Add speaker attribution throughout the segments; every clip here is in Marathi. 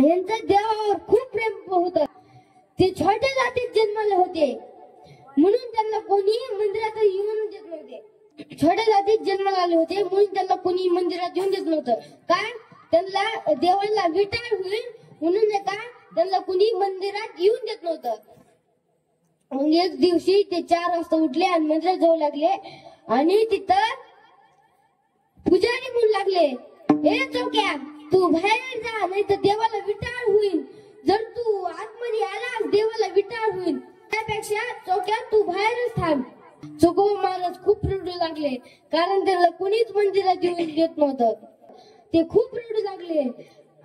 Speaker 1: यांचं देवावर खूप प्रेम होतं. ते छोट्या जातीत जन्माले होते म्हणून त्यांना कोणी मंदिरात येऊन देत नव्हते. छोट्या जातीत जन्माला आले होते म्हणून त्यांना कोणी मंदिरात येऊन देत नव्हतं. काय त्यांना देवाला विटाळ होईल म्हणून त्यांना कोणी मंदिरात येऊन देत नव्हतं. मग एक दिवशी ते 4 वाजता उठले आणि मंदिरात जाऊ लागले आणि तिथं पुजारी म्हणू लागले, हे चोक्या तू बाहेर जा नाही तर देवाला विटाळ होईल. जर तू आतमध्ये आलास देवाला विटाळ होईल. त्यापेक्षा चोक्या तू बाहेरच थांब. चोको महाराज खूप रडू लागले कारण त्याला कोणीच मंदिरात येऊन देत नव्हतं. ते खूप रडू लागले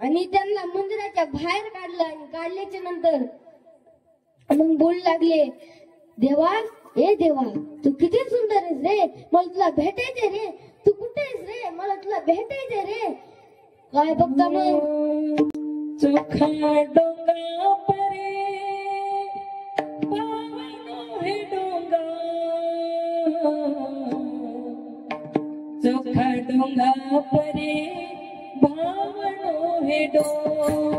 Speaker 1: आणि त्यांना मंदिराच्या बाहेर काढलं आणि काढल्याच्या नंतर मग बोलू लागले, देवा ए देवा तू किती सुंदर आहेस रे, मला तुला भेटायचंय रे. तू कुठे आहेस रे, मला तुला भेटायचंय रे. काय बघता मग
Speaker 2: चोखा डोंगा परे पावनो हे डोंगा, चोखा डोंगा परे भावनो हे डोंगा.